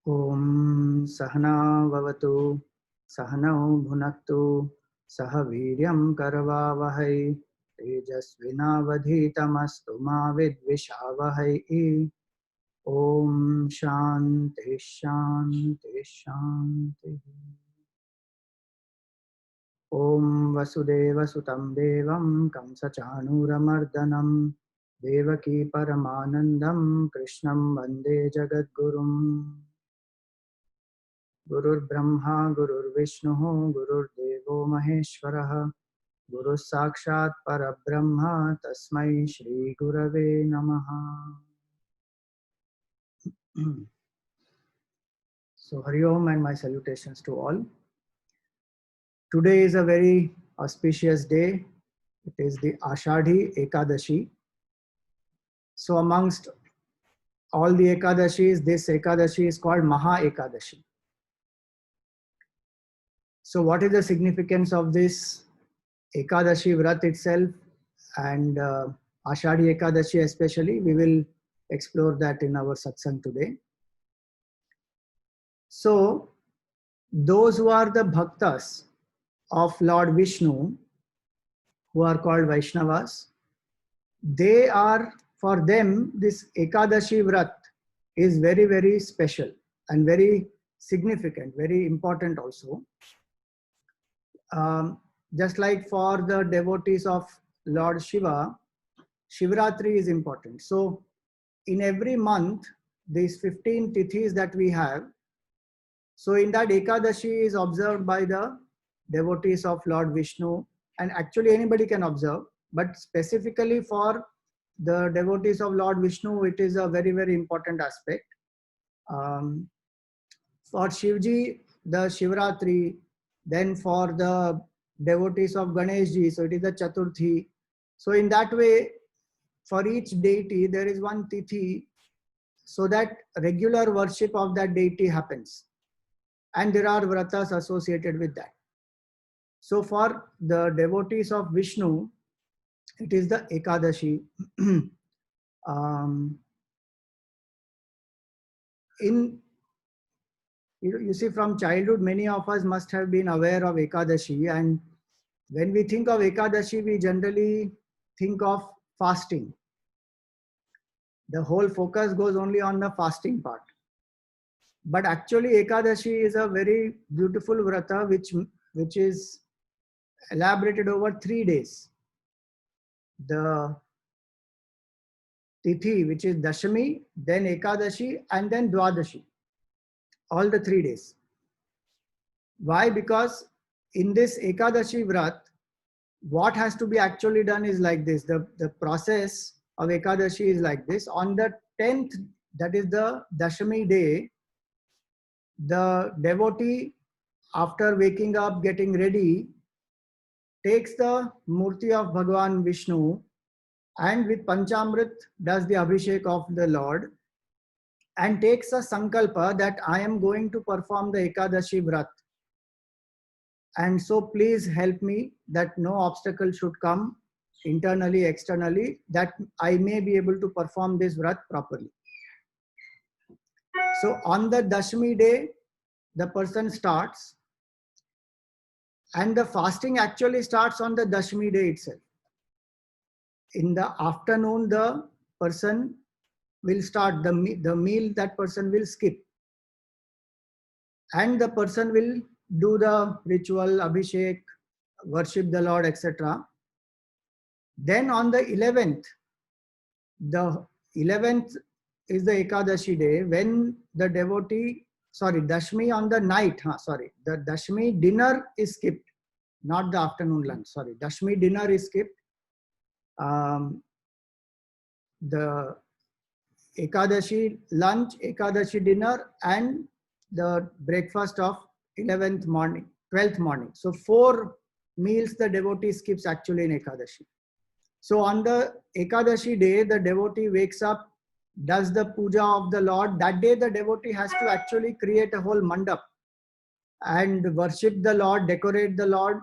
ओम सहना भवतु सहनौ भुनक्तु सह वीर्यं करवावहै तेजस्विनावधीतमस्तु मा विद्विषावहै। ओम शांति शांति शांति। ओम वसुदेवसुतं देवं कंसचाणूरमर्दनं देवकी परमानन्दं कृष्णं वन्दे जगद्गुरुम्। गुरुर्ब्रह्मा गुरुर्विष्णुः गुरुर्देवो महेश्वरः गुरुः साक्षात् परब्रह्म तस्मै श्री गुरवे नमः। So Hari Om and my salutations to all. Today is a very auspicious day. It is the Ashadhi Ekadashi. So amongst all the Ekadashis, this Ekadashi is called Maha Ekadashi. So what is the significance of this Ekadashi Vrat itself and Ashadhi Ekadashi especially? We will explore that in our satsang today. So those who are the bhaktas of Lord Vishnu, who are called Vaishnavas, they are, for them, this Ekadashi Vrat is very, very special and very significant, very important also. Just like for the devotees of Lord Shiva, Shivratri is important. So in every month, these 15 tithis that we have, so in that Ekadashi is observed by the devotees of Lord Vishnu, and actually anybody can observe, but specifically for the devotees of Lord Vishnu, it is a very, very important aspect. For Shivji, the Shivratri, then for the devotees of Ganeshji, so it is the Chaturthi. So in that way, for each deity, there is one tithi, so that regular worship of that deity happens. And there are vratas associated with that. So for the devotees of Vishnu, it is the Ekadashi. You see, from childhood, many of us must have been aware of Ekadashi. And when we think of Ekadashi, we generally think of fasting. The whole focus goes only on the fasting part. But actually, Ekadashi is a very beautiful vrata which is elaborated over 3 days. The Tithi, which is Dashami, then Ekadashi, and then Dwadashi. All the 3 days. Why? Because in this Ekadashi Vrat, what has to be actually done is like this. The process of Ekadashi is like this. On the 10th, that is the Dashami day, the devotee, after waking up, getting ready, takes the Murti of Bhagavan Vishnu and with Panchamrit does the Abhishek of the Lord and takes a Sankalpa that I am going to perform the Ekadashi Vrat. And so please help me that no obstacle should come internally, externally, that I may be able to perform this Vrat properly. So on the Dashami day, the person starts, and the fasting actually starts on the Dashami day itself. In the afternoon, the person will start the meal, that person will skip. And the person will do the ritual, Abhishek, worship the Lord, etc. Then on the 11th is the Ekadashi day, when the devotee, Dashmi on the night, the Dashmi dinner is skipped, not the afternoon lunch, Dashmi dinner is skipped. The Ekadashi lunch, Ekadashi dinner, and the breakfast of 12th morning. So 4 meals the devotee skips actually in Ekadashi. So on the Ekadashi day, the devotee wakes up, does the puja of the Lord. That day the devotee has to actually create a whole mandap and worship the Lord, decorate the Lord,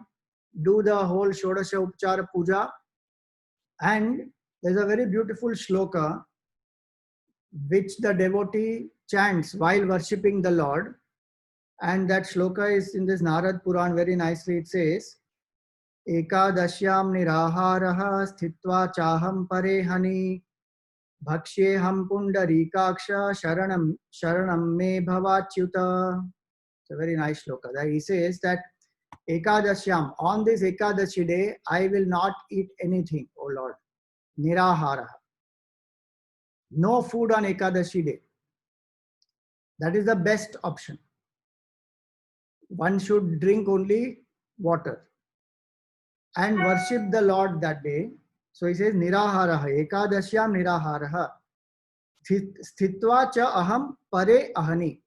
do the whole Shodasha Upchara puja. And there's a very beautiful shloka which the devotee chants while worshipping the Lord. And that shloka is in this Narad Puran very nicely. It says, Ekadashyam niraharaha sthitva chaham parehani bhaksheham pundarikaksha sharanam me bhavachyuta. It's a very nice shloka. That he says that Ekadashyam, on this Ekadashi day, I will not eat anything, O Lord. Nirahara. No food on Ekadashi day. That is the best option. One should drink only water and worship the Lord that day. So he says, Niraharaha, Ekadashyam Niraharaha. Sthitva cha aham pare ahani.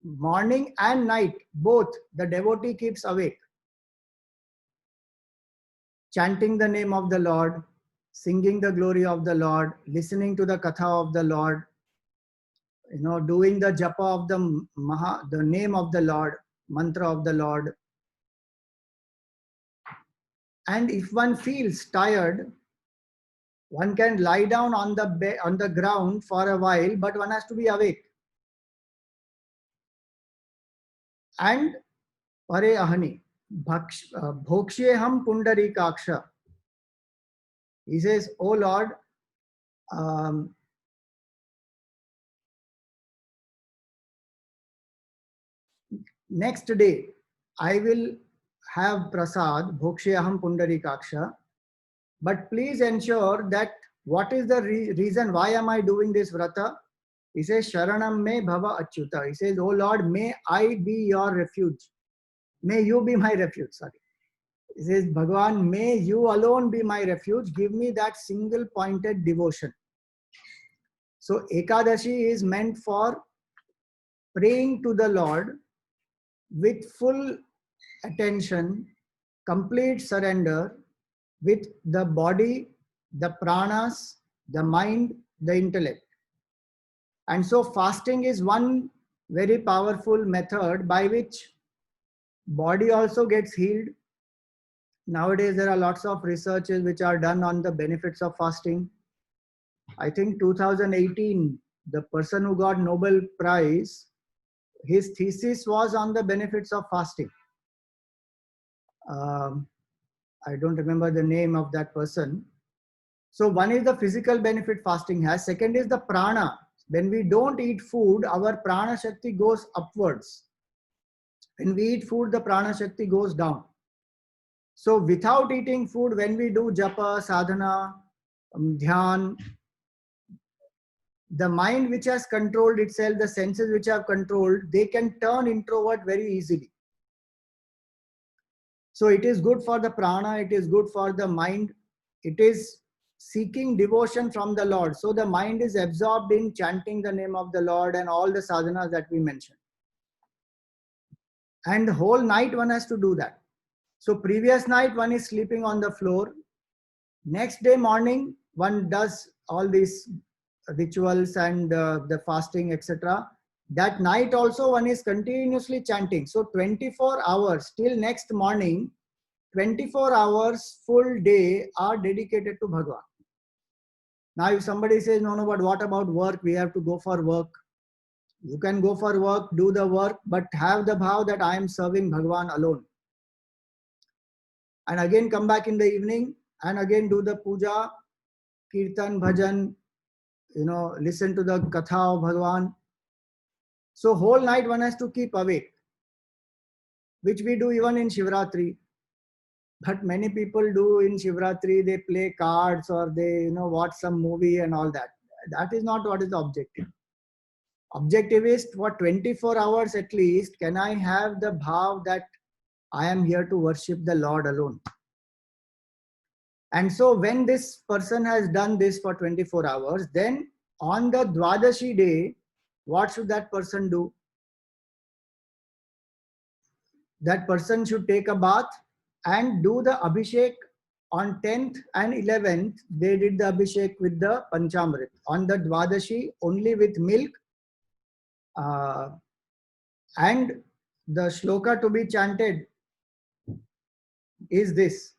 Morning and night, both, the devotee keeps awake, chanting the name of the Lord, singing the glory of the Lord, listening to the katha of the Lord, doing the japa of the name of the Lord, mantra of the Lord. And if one feels tired, one can lie down on the ground for a while, but one has to be awake. And pare ahani, bhokshyeham pundarikaksha. He says, "O Lord, next day I will have prasad, bhokshyeham pundarikaksha, but please ensure that what is the reason, why am I doing this vrata?" He says, Sharanam me bhava achyuta. He says, "Oh Lord, may I be your refuge. May you be my refuge." Sorry. He says, Bhagavan, may you alone be my refuge. Give me that single pointed devotion. So Ekadashi is meant for praying to the Lord with full attention, complete surrender with the body, the pranas, the mind, the intellect. And so fasting is one very powerful method by which body also gets healed. Nowadays, there are lots of researches which are done on the benefits of fasting. I think 2018, the person who got Nobel Prize, his thesis was on the benefits of fasting. I don't remember the name of that person. So one is the physical benefit fasting has. Second is the prana. When we don't eat food, our prana shakti goes upwards. When we eat food, the prana shakti goes down. So without eating food, when we do japa, sadhana, dhyan, the mind which has controlled itself, the senses which have controlled, they can turn introvert very easily. So it is good for the prana, it is good for the mind. It is seeking devotion from the Lord. So the mind is absorbed in chanting the name of the Lord and all the sadhanas that we mentioned. And the whole night one has to do that. So previous night one is sleeping on the floor. Next day morning one does all these rituals and the fasting, etc. That night also one is continuously chanting. So 24 hours till next morning, 24 hours full day are dedicated to Bhagavan. Now if somebody says, no, but what about work? We have to go for work. You can go for work, do the work, but have the bhav that I am serving Bhagavan alone. And again come back in the evening and again do the puja, kirtan, bhajan, listen to the katha of Bhagavan. So whole night one has to keep awake, which we do even in Shivratri. But many people do in Shivratri, they play cards or they watch some movie and all that. That is not what is the objective. Objective is for 24 hours at least, can I have the bhav that I am here to worship the Lord alone. And so when this person has done this for 24 hours, then on the Dwadashi day, what should that person do? That person should take a bath and do the Abhishek on 10th and 11th. They did the Abhishek with the Panchamrit. On the Dwadashi, only with milk. And the shloka to be chanted is this.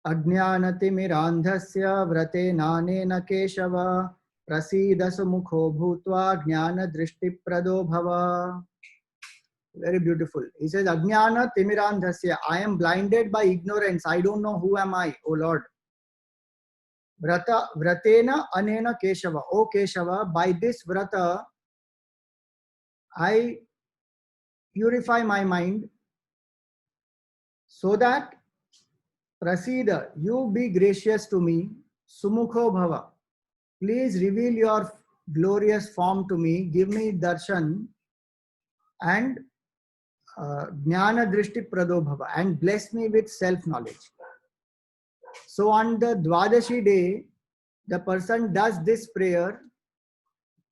Ajnanati mirandhasya vrate nanena keshava Prasida sumukho bhutva jnana drishti prado bhava. Very beautiful. He says, Ajnana timirandhasya. I am blinded by ignorance. I don't know who am I, O Lord. Vrata vratena anena Keshava. O Keshava, by this vrata, I purify my mind so that Prasida, you be gracious to me. Sumukho bhava. Please reveal your glorious form to me. Give me darshan and jnana drishti prado bhava, and bless me with self-knowledge. So on the Dwadashi day, the person does this prayer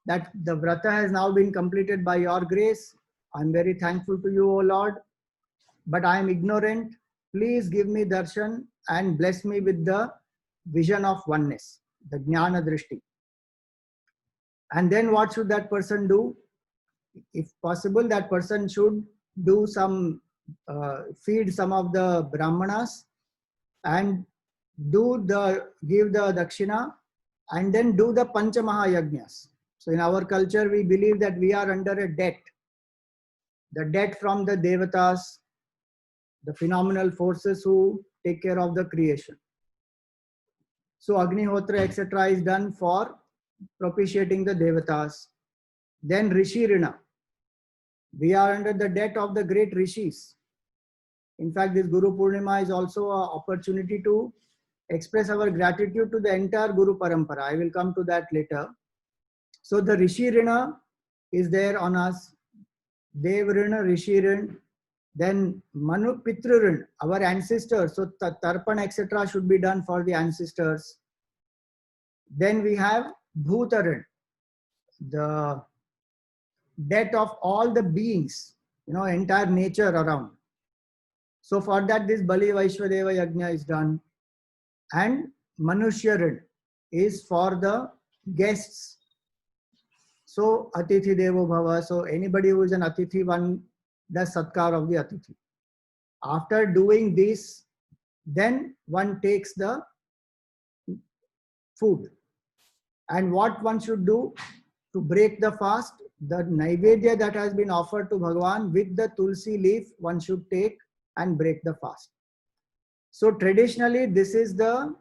that the vrata has now been completed by your grace. I'm very thankful to you, O Lord, but I am ignorant. Please give me darshan and bless me with the vision of oneness, the jnana drishti. And then what should that person do? If possible, that person should do some, feed some of the brahmanas and give the dakshina and then do the pancha mahayagnas. So in our culture, we believe that we are under a debt. The debt from the devatas, the phenomenal forces who take care of the creation. So Agnihotra, etc. is done for propitiating the devatas. Then Rishi Rina. We are under the debt of the great rishis. In fact, this Guru Purnima is also an opportunity to express our gratitude to the entire Guru Parampara. I will come to that later. So the Rishi Rina is there on us. Dev Rina, Rishi Rina. Then Manu Pitru Rina, our ancestors. So Tarpan, etc. should be done for the ancestors. Then we have Bhuta Rina, the debt of all the beings, entire nature around. So for that, this Bali Vaishwadeva Yajna is done. And Manushya Rin is for the guests. So Atithi Devo Bhava. So anybody who is an Atithi, one does Satkar of the Atithi. After doing this, then one takes the food. And what one should do to break the fast, the Naivedya that has been offered to Bhagavan with the Tulsi leaf, one should take and break the fast. So traditionally, this is the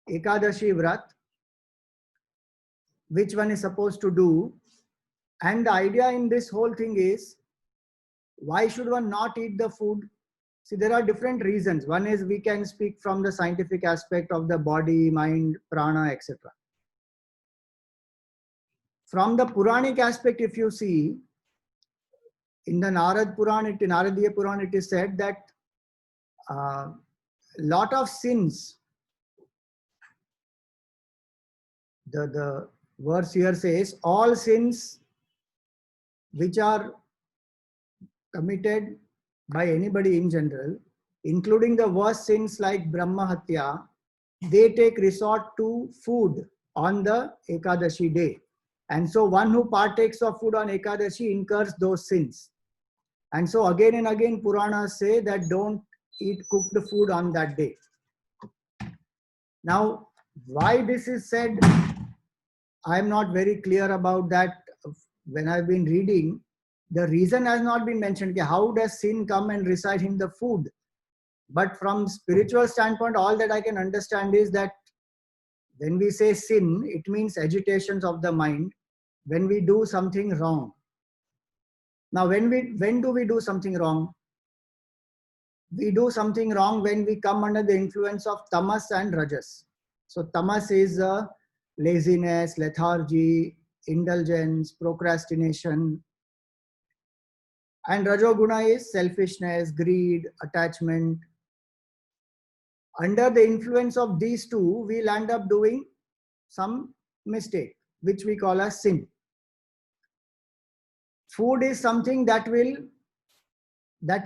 Ekadashi Vrat, which one is supposed to do. And the idea in this whole thing is, why should one not eat the food? See, there are different reasons. One is we can speak from the scientific aspect of the body, mind, prana, etc. From the Puranic aspect, if you see, in the Narad Puran, Naradiya Puran, it is said that lot of sins, the verse here says, all sins which are committed by anybody in general, including the worst sins like Brahma Hatya, they take resort to food on the Ekadashi day. And so one who partakes of food on Ekadashi incurs those sins. And so again and again Puranas say that don't eat cooked food on that day. Now, why this is said, I am not very clear about that. When I've been reading, the reason has not been mentioned. How does sin come and reside in the food? But from spiritual standpoint, all that I can understand is that when we say sin, it means agitations of the mind when we do something wrong. Now, when do we do something wrong? We do something wrong when we come under the influence of tamas and rajas. So tamas is laziness, lethargy, indulgence, procrastination. And rajoguna is selfishness, greed, attachment. Under the influence of these two, we'll end up doing some mistake, which we call as sin. Food is something that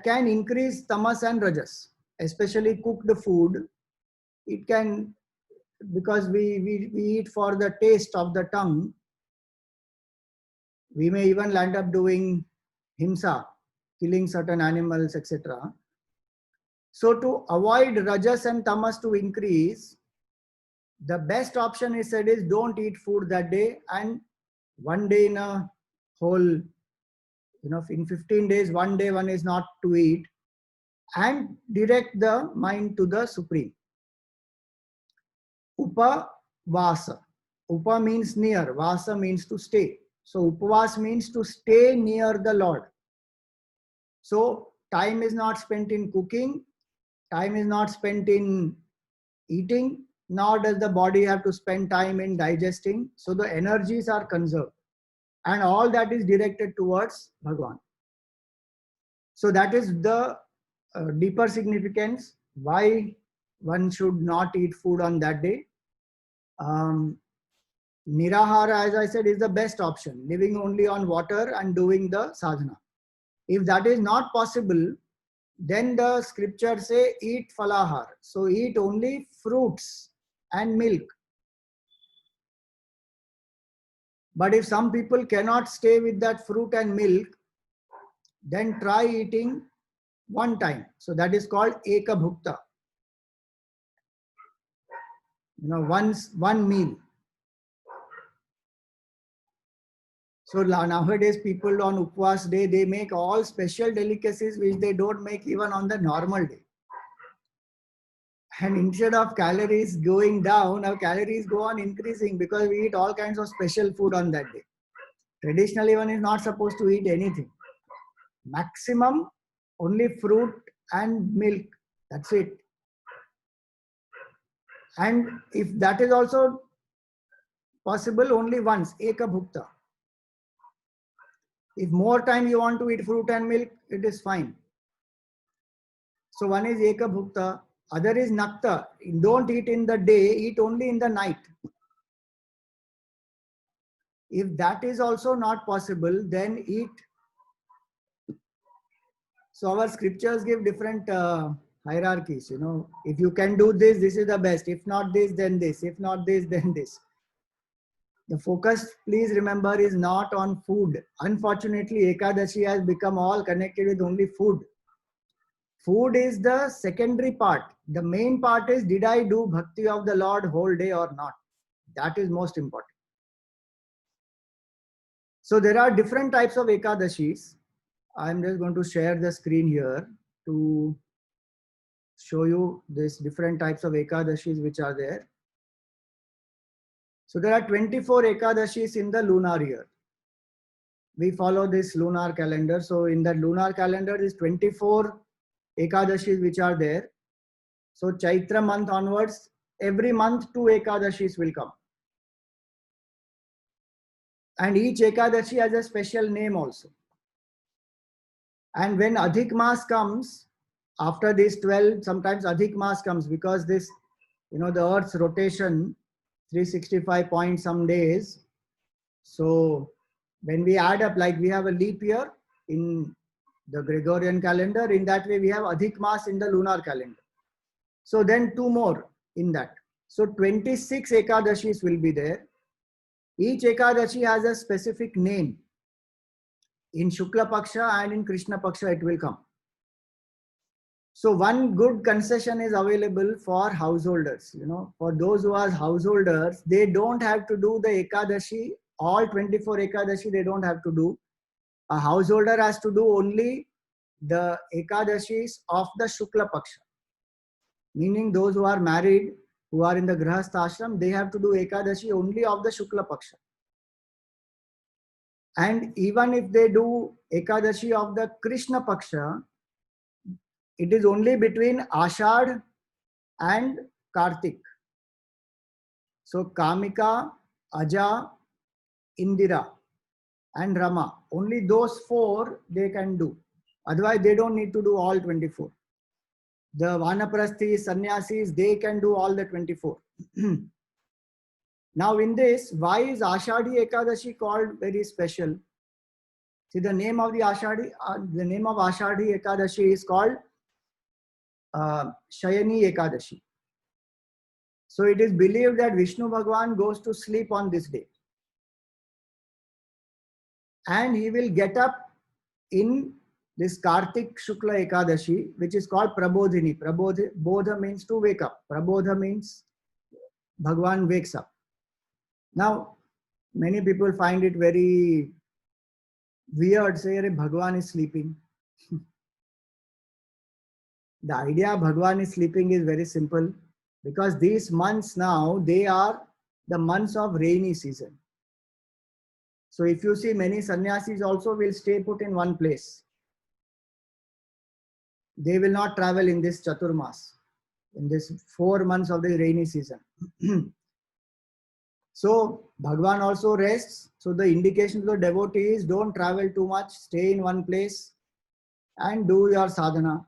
can increase tamas and rajas, especially cooked food. It can, because we eat for the taste of the tongue, we may even land up doing himsa, killing certain animals, etc. So to avoid rajas and tamas to increase, The best option is said is don't eat food that day, and one day in a whole, in 15 days, one day one is not to eat, and direct the mind to the Supreme. Upavasa. Upa means near, Vasa means to stay. So Upavas means to stay near the Lord. So time is not spent in cooking, time is not spent in eating, nor does the body have to spend time in digesting. So the energies are conserved, and all that is directed towards Bhagwan. So that is the deeper significance why one should not eat food on that day. Nirahara, as I said, is the best option, living only on water and doing the sadhana. If that is not possible, then the scriptures say eat falahar. So eat only fruits and milk. But if some people cannot stay with that fruit and milk, then try eating one time. So that is called Eka Bhukta. Once one meal. So nowadays people on Upvas day, they make all special delicacies which they don't make even on the normal day. And instead of calories going down, our calories go on increasing because we eat all kinds of special food on that day. Traditionally, one is not supposed to eat anything. Maximum only fruit and milk. That's it. And if that is also possible, only once, Eka Bhukta. If more time you want to eat fruit and milk, it is fine. So one is Eka Bhukta, other is Nakta. Don't eat in the day, eat only in the night. If that is also not possible, then eat. So our scriptures give different hierarchies. If you can do this, this is the best. If not this, then this. If not this, then this. The focus, please remember, is not on food. Unfortunately, Ekadashi has become all connected with only food. Food is the secondary part. The main part is, did I do bhakti of the Lord whole day or not? That is most important. So there are different types of Ekadashis. I'm just going to share the screen here to show you these different types of Ekadashis which are there. So there are 24 Ekadashis in the lunar year. We follow this lunar calendar. So in the lunar calendar, is 24 Ekadashis which are there. So Chaitra month onwards, every month 2 Ekadashis will come. And each Ekadashi has a special name also. And when Adhik Mas comes, after this 12, sometimes Adhik Mas comes because this, the Earth's rotation, 365 point some days. So when we add up, like we have a leap year in the Gregorian calendar, in that way we have Adhik Mas in the lunar calendar. So then 2 more in that. So 26 Ekadashis will be there. Each Ekadashi has a specific name. In Shukla Paksha and in Krishna Paksha it will come. So one good concession is available for householders. For those who are householders, they don't have to do the Ekadashi, all 24 Ekadashi they don't have to do. A householder has to do only the Ekadashis of the Shukla Paksha. Meaning those who are married, who are in the Grahastha ashram, they have to do Ekadashi only of the Shukla Paksha. And even if they do Ekadashi of the Krishna Paksha, it is only between Ashadh and Kartik. So Kamika, Aja, Indira and Rama, only those 4 they can do. Otherwise they don't need to do all 24. The Vanaprasthis, Sannyasis, they can do all the 24. Now in this, why is Ashadhi Ekadashi called very special? See, the name of Ashadhi Ekadashi is called Shayani Ekadashi. So it is believed that Vishnu Bhagwan goes to sleep on this day. And he will get up in this Kartik Shukla Ekadashi, which is called Prabodhini. Bodha means to wake up. Prabodha means Bhagwan wakes up. Now, many people find it very weird, say, Bhagwan is sleeping. The idea Bhagwan is sleeping is very simple, because these months now, they are the months of rainy season. So if you see, many sannyasis also will stay put in one place. They will not travel in this Chaturmas, in this 4 months of the rainy season. So Bhagwan also rests. So the indication to the devotees, don't travel too much, stay in one place and do your sadhana.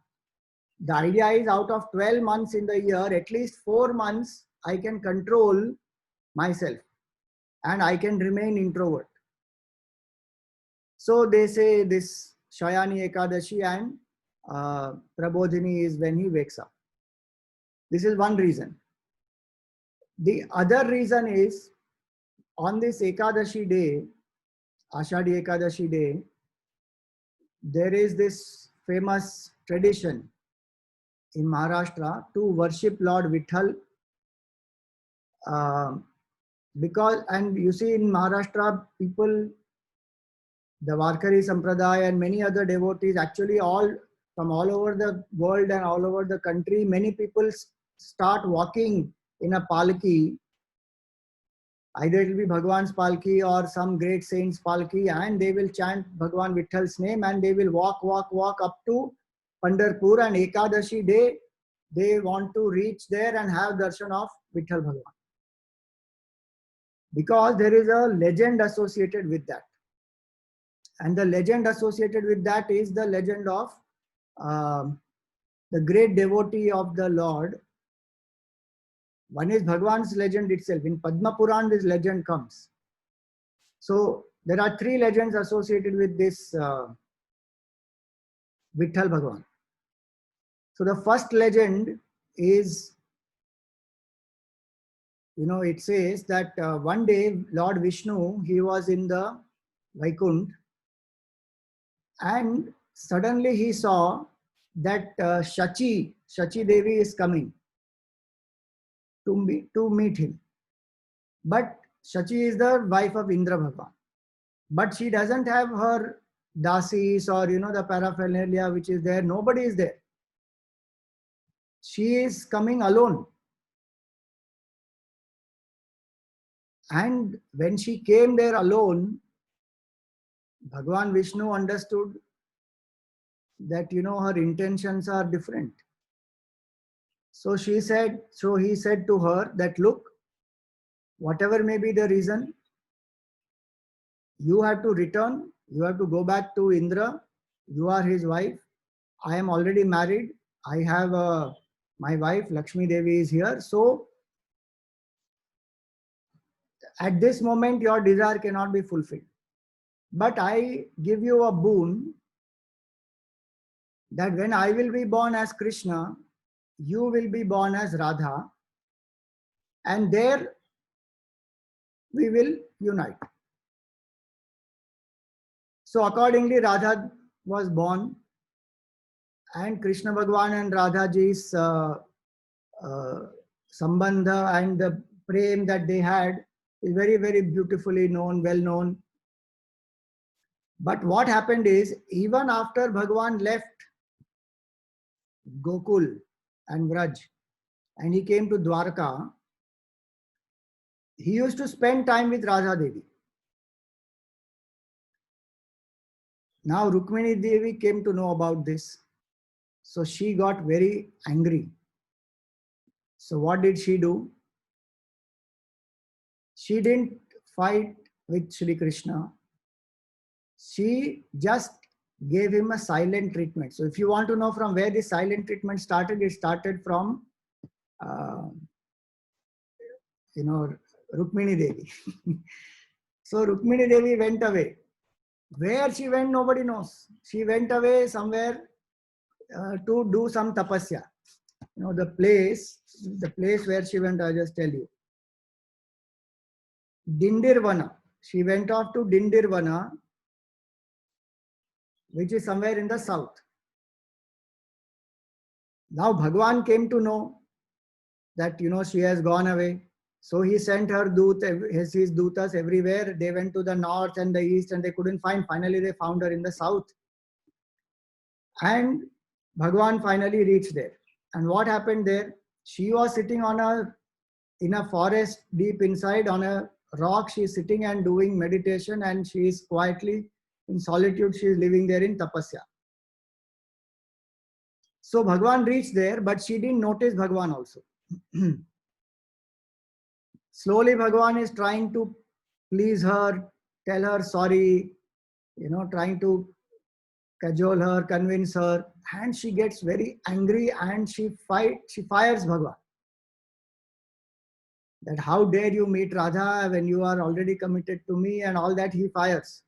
The idea is, out of 12 months in the year, at least 4 months I can control myself and I can remain introvert. So they say this Shayani Ekadashi and Prabodhini is when he wakes up. This is one reason. The other reason is, on this Ekadashi day, Ashadhi Ekadashi day, there is this famous tradition in Maharashtra to worship Lord Vitthal. Because, and you see in Maharashtra, people, the Varkari Sampradaya and many other devotees, actually all from all over the world and all over the country, many people start walking in a palki. Either it will be Bhagwan's palki or some great saint's palki, and they will chant Bhagwan Vithal's name, and they will walk up to Pandharpur, and Ekadashi day, they want to reach there and have darshan of Vitthal Bhagwan. Because there is a legend associated with that. And the legend associated with that is the legend of the great devotee of the Lord. One is Bhagwan's legend itself. In Padma Puran, this legend comes. So there are 3 legends associated with this Vitthal Bhagwan. So the first legend is, it says that one day Lord Vishnu, he was in the Vaikunt, and suddenly he saw that Shachi Devi is coming to meet him. But Shachi is the wife of Indra Bhagwan. But she doesn't have her dasis or the paraphernalia which is there. Nobody is there. She is coming alone. And when she came there alone, Bhagwan Vishnu understood that her intentions are different. So he said to her that, look, whatever may be the reason, you have to return, you have to go back to Indra, you are his wife, I am already married, I have my wife Lakshmi Devi is here, so at this moment your desire cannot be fulfilled. But I give you a boon that when I will be born as Krishna, you will be born as Radha, and there we will unite. So accordingly, Radha was born, and Krishna Bhagwan and Radha ji's sambandha and the prem that they had is very, very beautifully known, well known. But what happened is, even after Bhagwan left Gokul and Vraj and he came to Dwarka, he used to spend time with Radha Devi. Now Rukmini Devi came to know about this. So she got very angry. So what did she do? She didn't fight with Shri Krishna. She just gave him a silent treatment. So if you want to know from where this silent treatment started, it started from, Rukmini Devi. So Rukmini Devi went away. Where she went, nobody knows. She went away somewhere to do some tapasya. The place where she went, I'll just tell you. Dindirvana. She went off to Dindirvana, which is somewhere in the south. Now Bhagwan came to know that, she has gone away. So he sent her his dutas everywhere. They went to the north and the east and they couldn't find. Finally, they found her in the south. And Bhagwan finally reached there. And what happened there? She was sitting in a forest deep inside on a rock. She is sitting and doing meditation, and she is quietly in solitude. She is living there in tapasya. So Bhagwan reached there, but she didn't notice Bhagwan also. Slowly Bhagwan is trying to please her, tell her sorry, trying to cajole her, convince her, and she gets very angry and she fires Bhagwan. That how dare you meet Radha when you are already committed to me, and all that he fires.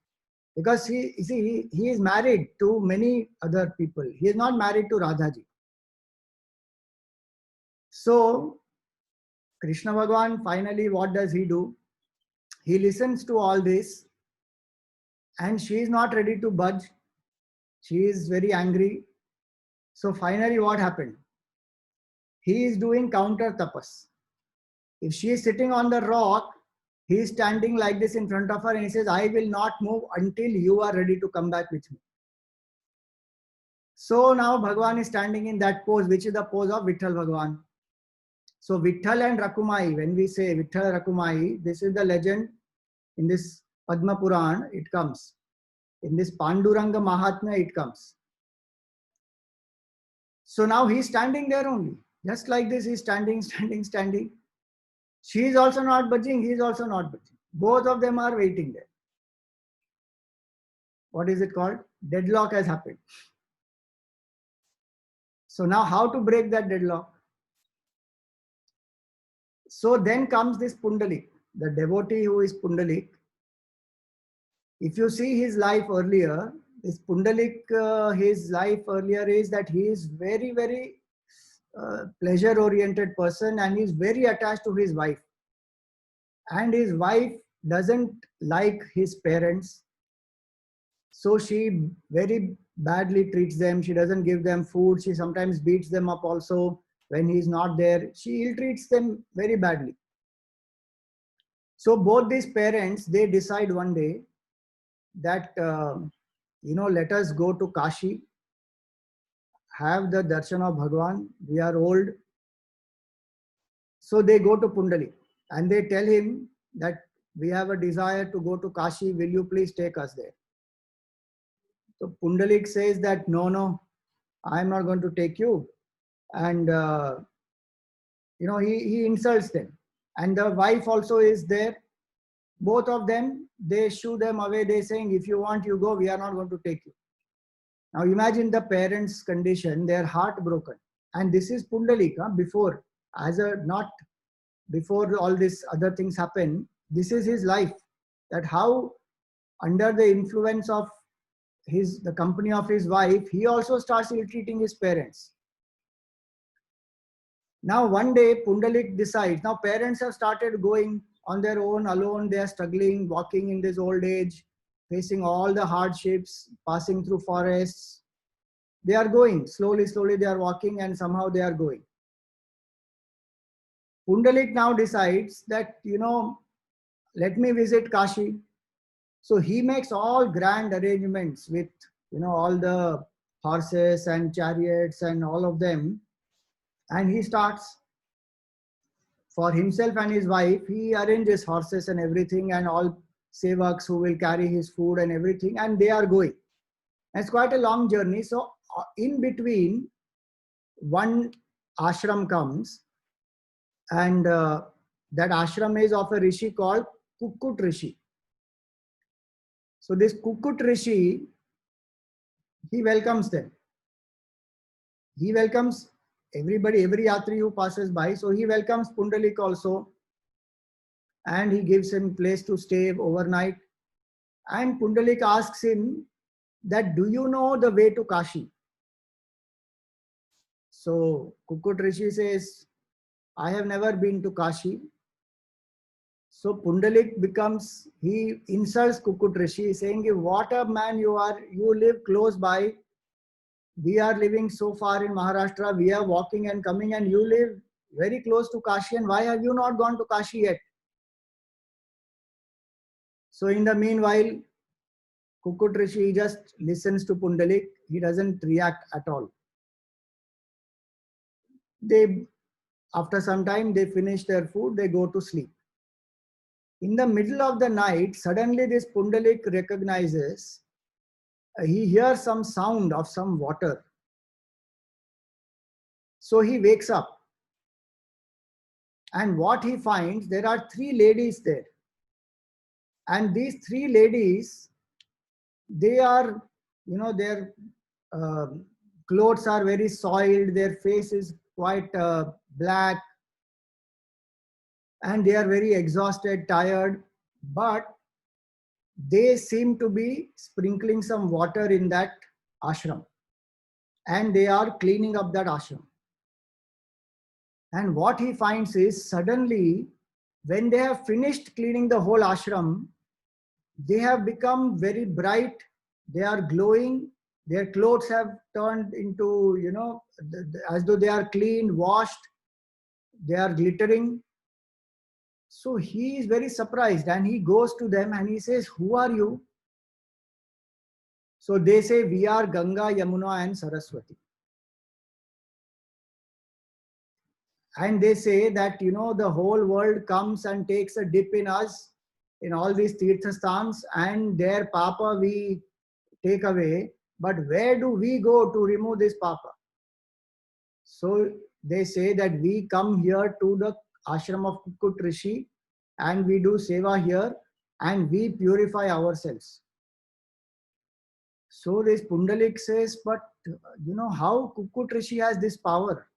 Because he is married to many other people. He is not married to Radhaji. So Krishna Bhagwan finally, what does he do? He listens to all this and she is not ready to budge. She is very angry. So finally what happened? He is doing counter tapas. If she is sitting on the rock, he is standing like this in front of her and he says, I will not move until you are ready to come back with me. So now Bhagwan is standing in that pose, which is the pose of Vitthal Bhagwan. So Vitthal and Rakumai, when we say Vitthal Rakumai, this is the legend in this Padma Puran, it comes. In this Panduranga Mahatmya, it comes. So now he's standing there only. Just like this, he's standing. She is also not budging, he is also not budging. Both of them are waiting there. What is it called? Deadlock has happened. So now how to break that deadlock? So then comes this Pundalik, the devotee who is Pundalik. If you see his life earlier, this Pundalik, his life earlier is that he is very, very pleasure-oriented person and he is very attached to his wife. And his wife doesn't like his parents. So she very badly treats them. She doesn't give them food. She sometimes beats them up also when he's not there. She ill-treats them very badly. So both these parents, they decide one day that, let us go to Kashi, have the darshan of Bhagwan. We are old. So they go to Pundalik and they tell him that we have a desire to go to Kashi. Will you please take us there? So Pundalik says that, no, I am not going to take you. And, he insults them. And the wife also is there. Both of them, they shoo them away. They saying, if you want, you go. We are not going to take you. Now imagine the parents' condition. They are heartbroken. And this is Pundalik, before all these other things happen. This is his life. That how under the influence of the company of his wife, he also starts ill-treating his parents. Now one day Pundalik decides, now parents have started going on their own, alone. They are struggling, walking in this old age, facing all the hardships, passing through forests. They are going, slowly they are walking and somehow they are going. Pundalik now decides that, let me visit Kashi. So he makes all grand arrangements with, all the horses and chariots and all of them. And he starts, for himself and his wife, he arranges horses and everything and all sevaks who will carry his food and everything. And they are going. And it's quite a long journey. So in between, one ashram comes. And that ashram is of a rishi called Kukut Rishi. So this Kukut Rishi, he welcomes them. He welcomes everybody, every yatri who passes by. So he welcomes Pundalik also. And he gives him place to stay overnight. And Pundalik asks him that, do you know the way to Kashi? So Kukut Rishi says, I have never been to Kashi. So Pundalik he insults Kukut Rishi, saying, what a man you are, you live close by. We are living so far in Maharashtra, we are walking and coming, and you live very close to Kashi, and why have you not gone to Kashi yet? So in the meanwhile, Kukut Rishi just listens to Pundalik. He doesn't react at all. After some time, they finish their food, they go to sleep. In the middle of the night, suddenly this Pundalik recognizes, he hears some sound of some water. So he wakes up. And what he finds, there are 3 ladies there. And these 3 ladies, they are, their clothes are very soiled, their face is quite black, and they are very exhausted, tired, but they seem to be sprinkling some water in that ashram, and they are cleaning up that ashram. And what he finds is, suddenly, when they have finished cleaning the whole ashram, they have become very bright, they are glowing, their clothes have turned into, as though they are clean, washed, they are glittering. So he is very surprised, and he goes to them and he says, "Who are you?" So they say, "We are Ganga, Yamuna and Saraswati." And they say that, the whole world comes and takes a dip in us, in all these tirthasthans, and their papa we take away. But where do we go to remove this papa? So they say that we come here to the ashram of Kukut Rishi, and we do seva here, and we purify ourselves. So this Pundalik says, but how Kukut Rishi has this power?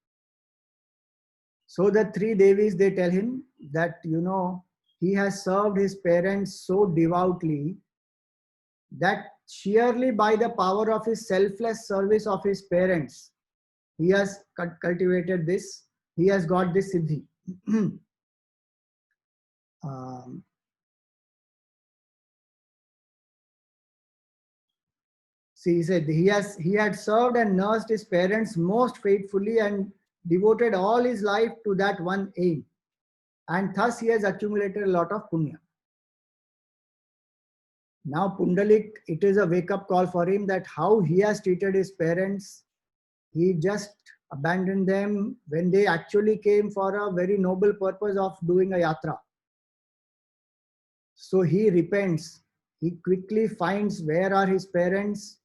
So the 3 Devis, they tell him that, he has served his parents so devoutly that sheerly by the power of his selfless service of his parents, he has cultivated this, he has got this siddhi. See, he said he had served and nursed his parents most faithfully and devoted all his life to that one aim. And thus he has accumulated a lot of punya. Now Pundalik, it is a wake-up call for him that how he has treated his parents. He just abandoned them when they actually came for a very noble purpose of doing a yatra. So he repents. He quickly finds where are his parents,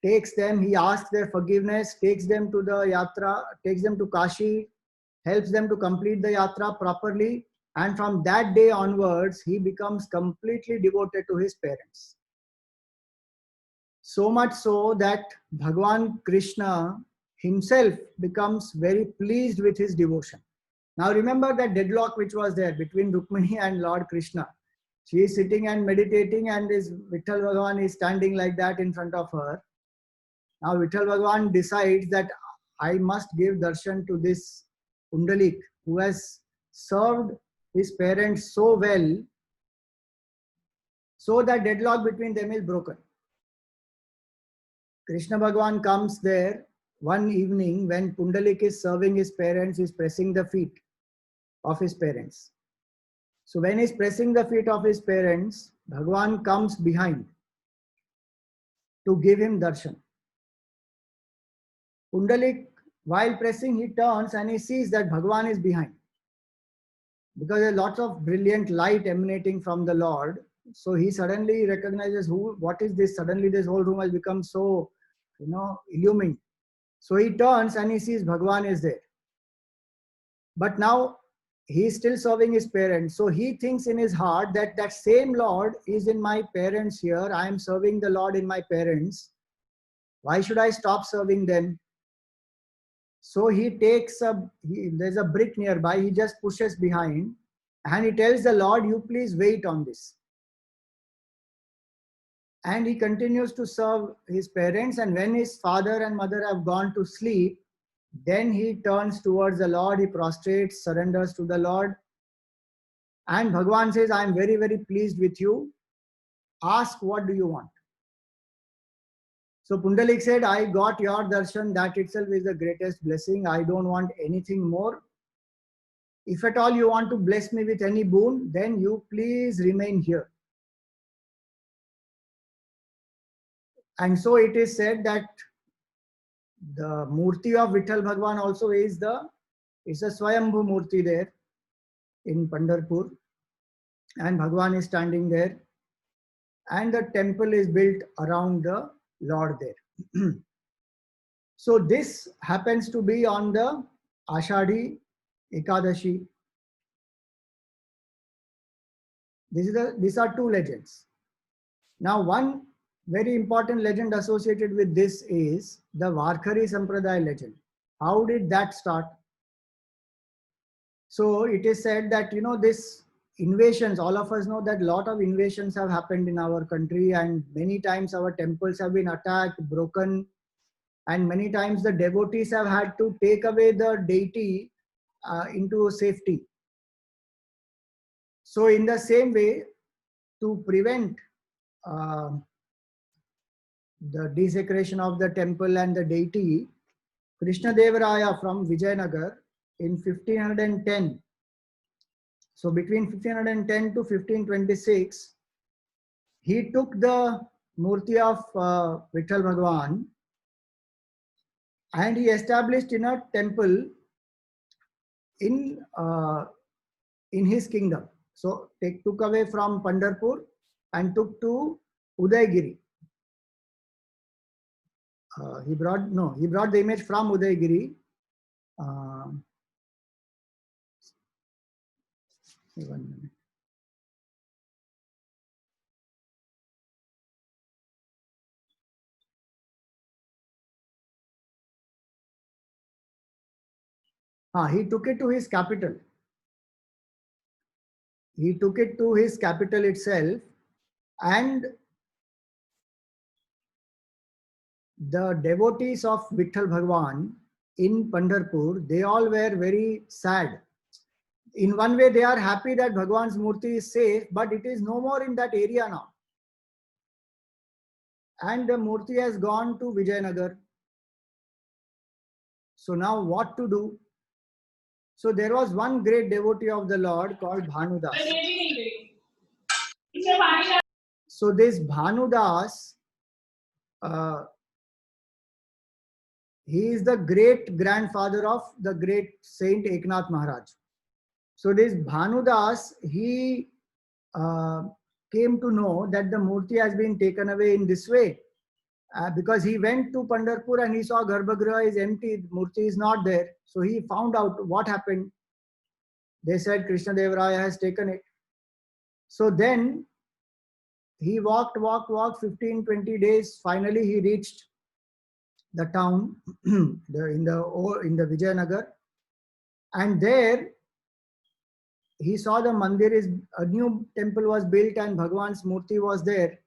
takes them, he asks their forgiveness, takes them to the yatra, takes them to Kashi, helps them to complete the yatra properly. And from that day onwards, he becomes completely devoted to his parents. So much so that Bhagwan Krishna himself becomes very pleased with his devotion. Now remember that deadlock which was there between Rukmini and Lord Krishna. She is sitting and meditating, and this Vitthal Bhagavan is standing like that in front of her. Now Vitthal Bhagavan decides that I must give darshan to this Pundalik who has served his parents so well, so that deadlock between them is broken. Krishna Bhagavan comes there one evening when Pundalik is serving his parents, is pressing the feet of his parents. So when he is pressing the feet of his parents, Bhagavan comes behind to give him darshan. Pundalik, while pressing, he turns and he sees that Bhagavan is behind, because there are lots of brilliant light emanating from the Lord. So he suddenly recognizes what is this? Suddenly this whole room has become so, illumined. So he turns and he sees Bhagavan is there. But now he is still serving his parents. So he thinks in his heart that that same Lord is in my parents here. I am serving the Lord in my parents. Why should I stop serving them? So he takes there's a brick nearby. He just pushes behind and he tells the Lord, you please wait on this. And he continues to serve his parents. And when his father and mother have gone to sleep, then he turns towards the Lord, he prostrates, surrenders to the Lord. And Bhagavan says, I am very, very pleased with you. Ask, what do you want? So Pundalik said, I got your darshan. That itself is the greatest blessing. I don't want anything more. if at all you want to bless me with any boon, then you please remain here. And so it is said that the Murti of Vitthal Bhagwan also is a Swayambhu Murti there in Pandharpur, and Bhagwan is standing there, and the temple is built around the Lord there. So this happens to be on the Ashadhi Ekadashi. These are two legends. Now, one very important legend associated with this is the Varkhari Sampradaya legend. How did that start? So it is said that, this invasions, all of us know that a lot of invasions have happened in our country, and many times our temples have been attacked, broken, and many times the devotees have had to take away the deity into safety. So in the same way, to prevent the desecration of the temple and the deity, Krishnadevaraya from Vijayanagar in 1510, so between 1510 to 1526, he took the Murti of Vitthal Bhagwan and he established in a temple in his kingdom. So took away from Pandharpur and took to Udaygiri. He brought the image from Udaygiri. One minute. He took it to his capital. He took it to his capital itself, and the devotees of Vitthal Bhagwan in Pandharpur, they all were very sad. In one way, they are happy that Bhagwan's Murti is safe, but it is no more in that area now. And the Murti has gone to Vijayanagar. So now what to do? So there was one great devotee of the Lord called Bhanudas. So this Bhanudas, he is the great grandfather of the great Saint Eknath Maharaj. So this Bhanudas, he came to know that the Murti has been taken away in this way. Because he went to Pandharpur and he saw Garbhagriha is empty, Murti is not there. So he found out what happened. They said Krishnadevaraya has taken it. So then he walked 15-20 days. Finally he reached the town in the Vijayanagar, and there he saw the mandir is a new temple was built and Bhagwan's Murti was there.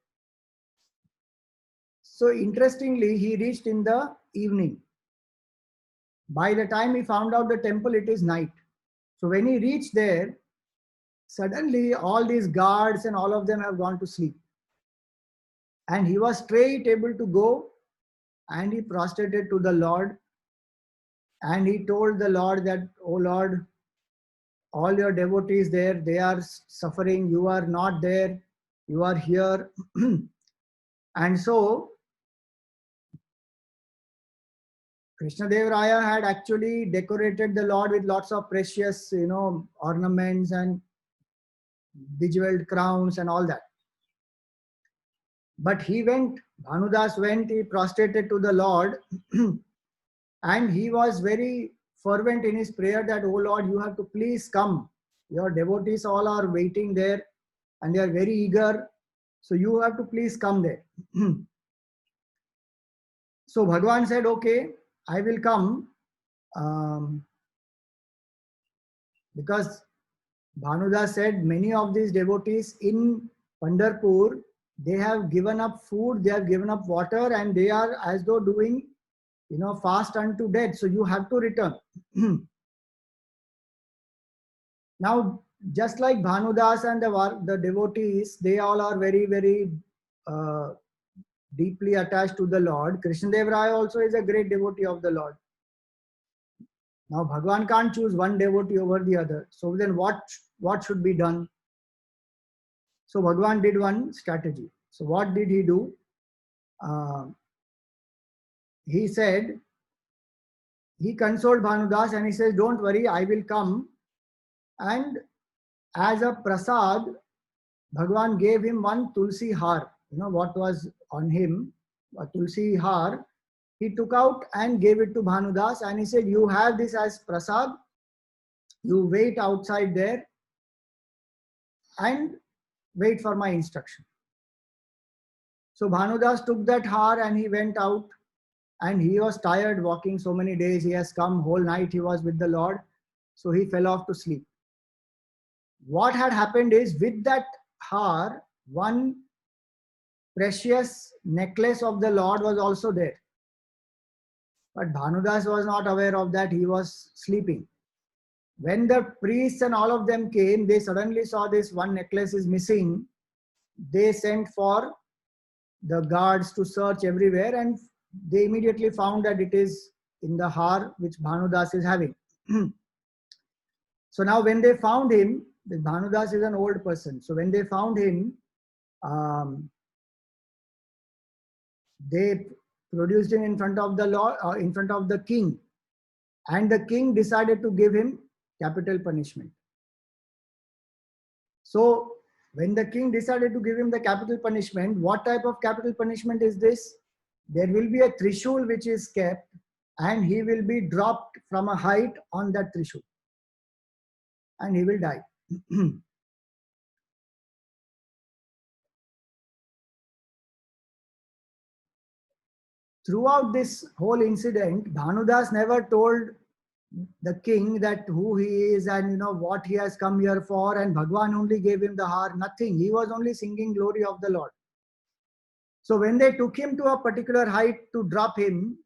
So interestingly, he reached in the evening. By the time he found out the temple, it is night. So when he reached there, suddenly all these guards and all of them have gone to sleep. And he was straight able to go, and he prostrated to the Lord. And he told the Lord that, "Oh Lord, all your devotees there, they are suffering. You are not there. You are here." And so Krishnadevaraya had actually decorated the Lord with lots of precious, ornaments and bejeweled crowns and all that. But Bhanudas went, he prostrated to the Lord, and he was very fervent in his prayer that, "Oh Lord, you have to please come. Your devotees all are waiting there and they are very eager. So you have to please come there." So Bhagwan said, "Okay, I will come." Because Bhanudas said many of these devotees in Pandharpur, they have given up food, they have given up water, and they are as though doing, fast unto death. So you have to return. Now, just like Bhanudas and the devotees, they all are very, very deeply attached to the Lord. Krishnadevaraya also is a great devotee of the Lord. Now Bhagwan can't choose one devotee over the other. So then what should be done? So Bhagwan did one strategy. So what did he do? He said, he consoled Bhanudas and he says, don't worry, I will come. And as a prasad, Bhagwan gave him one tulsi har. You know what was on him? A tulsi har. He took out and gave it to Bhanudas and he said, you have this as prasad. You wait outside there and wait for my instruction. So Bhanudas took that har and he went out, and he was tired walking so many days. He has come whole night, he was with the Lord. So he fell off to sleep. What had happened is, with that har, one precious necklace of the Lord was also there. But Bhanudas was not aware of that. He was sleeping. When the priests and all of them came, they suddenly saw this one necklace is missing. They sent for the guards to search everywhere, and they immediately found that it is in the har which Bhanudas is having. So now when they found him, the Bhanudas is an old person. So when they found him, they produced him in front of the law, in front of the king, and the king decided to give him capital punishment. So when the king decided to give him the capital punishment, what type of capital punishment is this? There will be a trishul which is kept, and he will be dropped from a height on that trishul, and he will die. Throughout this whole incident, Bhanudas never told the king that who he is and what he has come here for, and Bhagwan only gave him the har, nothing. He was only singing glory of the Lord. So when they took him to a particular height to drop him,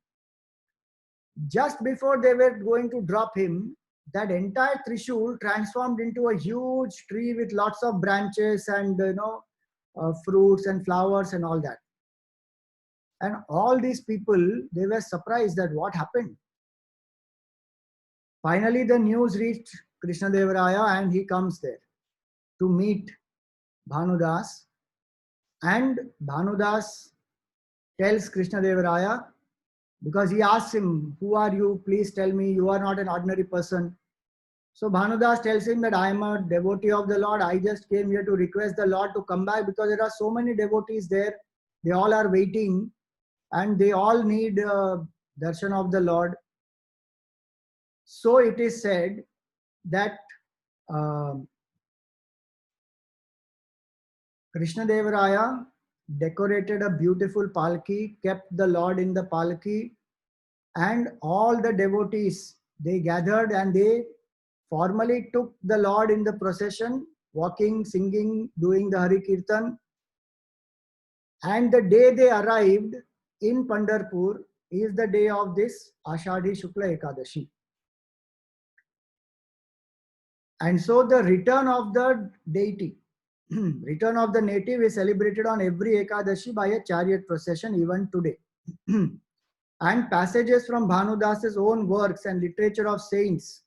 just before they were going to drop him, that entire trishul transformed into a huge tree with lots of branches and fruits and flowers and all that. And all these people, they were surprised that what happened. Finally, the news reached Krishnadevaraya, and he comes there to meet Bhanudas. And Bhanudas tells Krishnadevaraya, because he asks him, who are you? Please tell me, you are not an ordinary person. So Bhanudas tells him that I am a devotee of the Lord. I just came here to request the Lord to come back, because there are so many devotees there. They all are waiting, and they all need darshan of the Lord. So it is said that Krishnadevaraya decorated a beautiful palki, kept the Lord in the palki, and all the devotees, they gathered and they formally took the Lord in the procession, walking, singing, doing the Hari Kirtan. And the day they arrived in Pandharpur is the day of this Ashadhi Shukla Ekadashi. And so the return of the deity, return of the native, is celebrated on every Ekadashi by a chariot procession even today. And passages from Bhanudas's own works and literature of saints,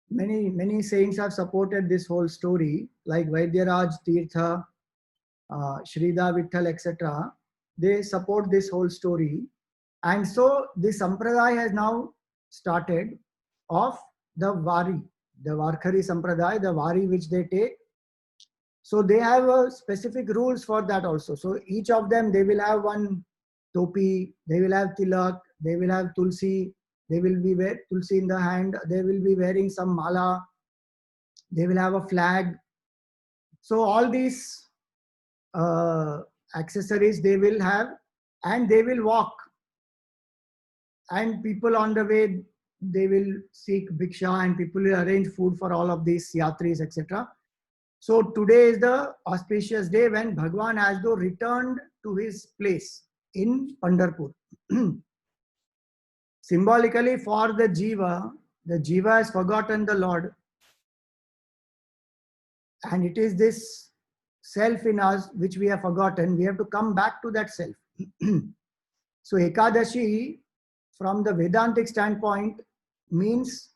many saints have supported this whole story, like Vaidyaraj Tirtha, Shrida Vitthal, etc. They support this whole story. And so this sampradaya has now started of the Vari, the Varkhari Sampradaya, the Vari which they take. So they have specific rules for that also. So each of them, they will have one topi, they will have tilak, they will have tulsi, they will be wear tulsi in the hand, they will be wearing some mala, they will have a flag. So all these accessories they will have, and they will walk. And people on the way, they will seek bhiksha, and people will arrange food for all of these yatris, etc. So today is the auspicious day when Bhagwan as though returned to his place in Pandharpur. Symbolically, for the jiva has forgotten the Lord. And it is this self in us which we have forgotten. We have to come back to that self. So Ekadashi from the Vedantic standpoint means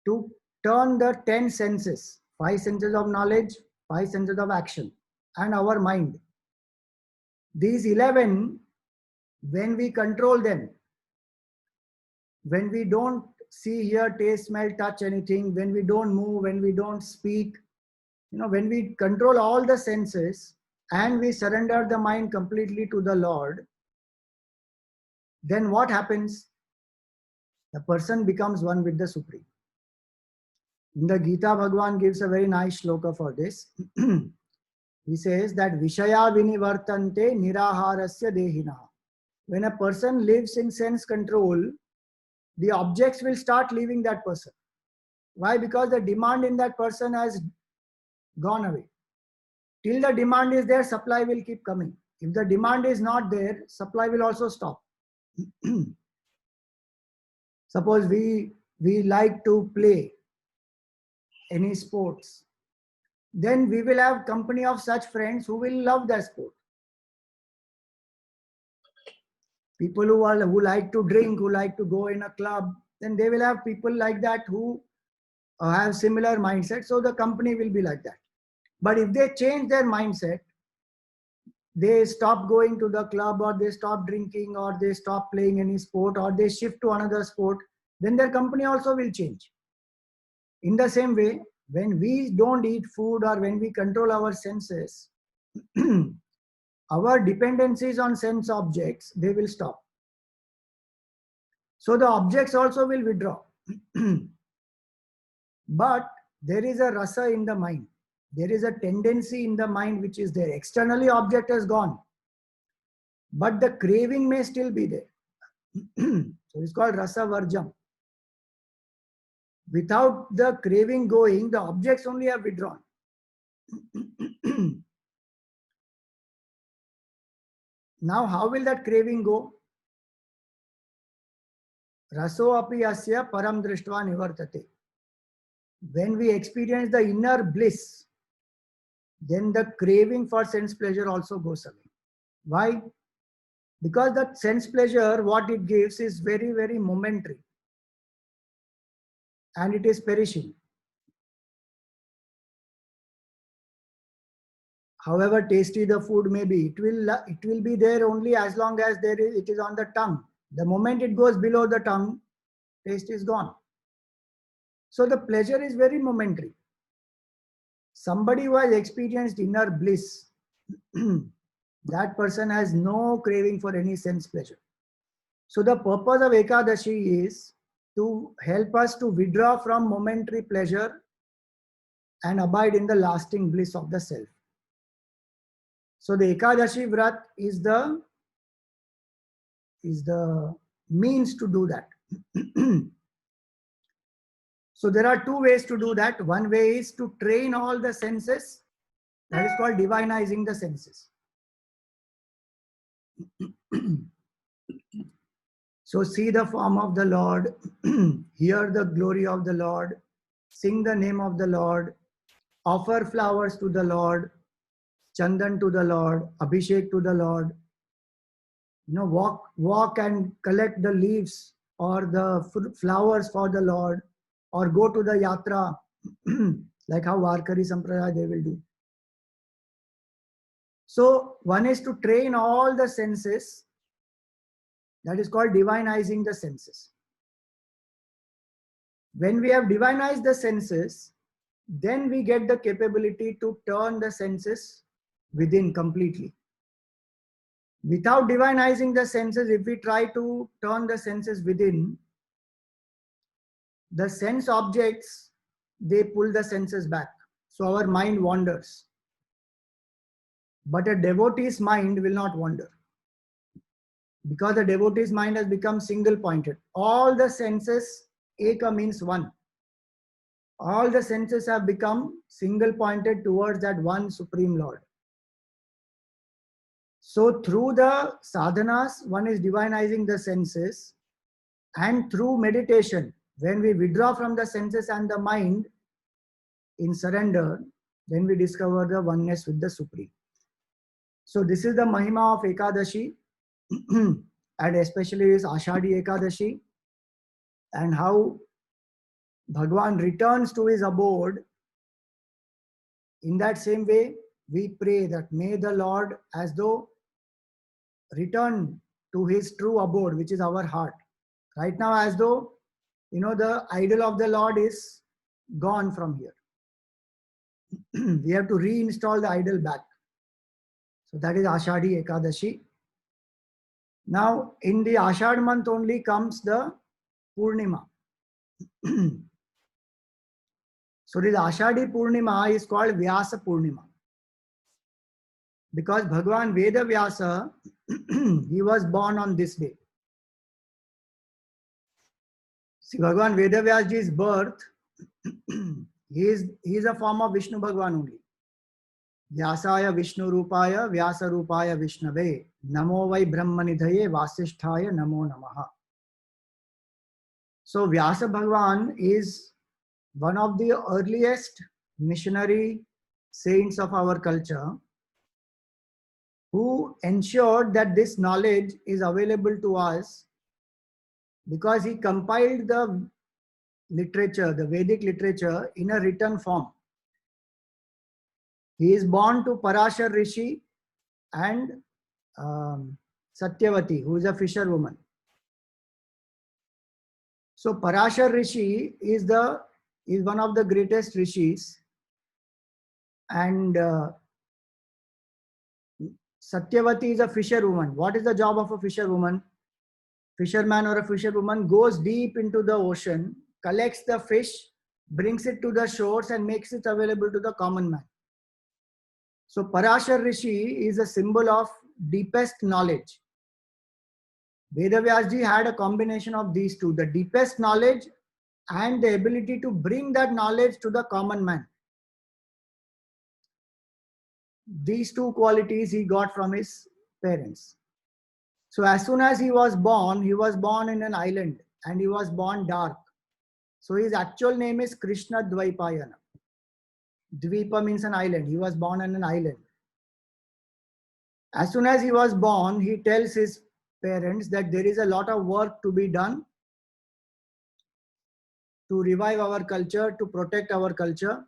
to turn the 10 senses, 5 senses of knowledge, 5 senses of action, and our mind. These 11, when we control them, when we don't see, hear, taste, smell, touch anything, when we don't move, when we don't speak, when we control all the senses and we surrender the mind completely to the Lord, then what happens? The person becomes one with the Supreme. In the Gita, Bhagavan gives a very nice shloka for this. He says that Vishaya vinivartante niraharasya dehina. When a person lives in sense control, the objects will start leaving that person. Why? Because the demand in that person has gone away. Till the demand is there, supply will keep coming. If the demand is not there, supply will also stop. Suppose we like to play any sports, then we will have company of such friends who will love that sport. People who like to drink, who like to go in a club, then they will have people like that who have similar mindset. So the company will be like that. But if they change their mindset, they stop going to the club, or they stop drinking, or they stop playing any sport, or they shift to another sport, then their company also will change. In the same way, when we don't eat food or when we control our senses, our dependencies on sense objects, they will stop. So the objects also will withdraw. But there is a rasa in the mind. There is a tendency in the mind which is there. Externally, object has gone, but the craving may still be there. So it's called rasa varjam. Without the craving going, the objects only have withdrawn. Now, how will that craving go? Raso api asya param drishtva nivartate. When we experience the inner bliss, then the craving for sense pleasure also goes away. Why? Because that sense pleasure, what it gives is very, very momentary. And it is perishing. However tasty the food may be, it will be there only as long as it is on the tongue. The moment it goes below the tongue, taste is gone. So the pleasure is very momentary. Somebody who has experienced inner bliss, that person has no craving for any sense pleasure. So the purpose of Ekadashi is to help us to withdraw from momentary pleasure and abide in the lasting bliss of the self. So the Ekadashi Vrat is the means to do that. So there are two ways to do that. One way is to train all the senses. That is called divinizing the senses. So see the form of the Lord, hear the glory of the Lord, sing the name of the Lord, offer flowers to the Lord, chandan to the Lord, abhishek to the Lord. Walk and collect the leaves or the flowers for the Lord, or go to the yatra, like how Varkari Sampradaya they will do. So one is to train all the senses. That is called divinizing the senses. When we have divinized the senses, then we get the capability to turn the senses within completely. Without divinizing the senses, if we try to turn the senses within, the sense objects, they pull the senses back. So our mind wanders. But a devotee's mind will not wander. Because the devotee's mind has become single pointed. All the senses, eka means one. All the senses have become single pointed towards that one Supreme Lord. So through the sadhanas, one is divinizing the senses, and through meditation, when we withdraw from the senses and the mind in surrender, then we discover the oneness with the Supreme. So this is the Mahima of Ekadashi. and especially is Ashadhi Ekadashi, and how Bhagwan returns to his abode. In that same way, we pray that may the Lord as though return to his true abode, which is our heart. Right now, as though, the idol of the Lord is gone from here. We have to reinstall the idol back. So that is Ashadhi Ekadashi. Now, in the Ashad month only comes the Purnima. So this Ashadhi Purnima is called Vyasa Purnima. Because Bhagwan Veda Vyasa, he was born on this day. See, Bhagwan Veda Vyasaji's birth, he is a form of Vishnu Bhagwan only. Vyasaya Vishnu Rupaya Vyasa Rupaya Vishnave Namo Vai Brahmanidhaye Vasishthaya Namo Namaha. So Vyasa Bhagwan is one of the earliest missionary saints of our culture, who ensured that this knowledge is available to us, because he compiled the literature, the Vedic literature, in a written form. He is born to Parashar Rishi and Satyavati, who is a fisherwoman. So Parashar Rishi is one of the greatest rishis, and Satyavati is a fisherwoman. What is the job of a fisherwoman? Fisherman or a fisherwoman goes deep into the ocean, collects the fish, brings it to the shores and makes it available to the common man. So Parashar Rishi is a symbol of deepest knowledge. Vedavyasji had a combination of these two, the deepest knowledge and the ability to bring that knowledge to the common man. These two qualities he got from his parents. So as soon as he was born in an island, and he was born dark. So his actual name is Krishna Dvaipayana. Dvipa means an island. He was born on an island. As soon as he was born, he tells his parents that there is a lot of work to be done to revive our culture, to protect our culture.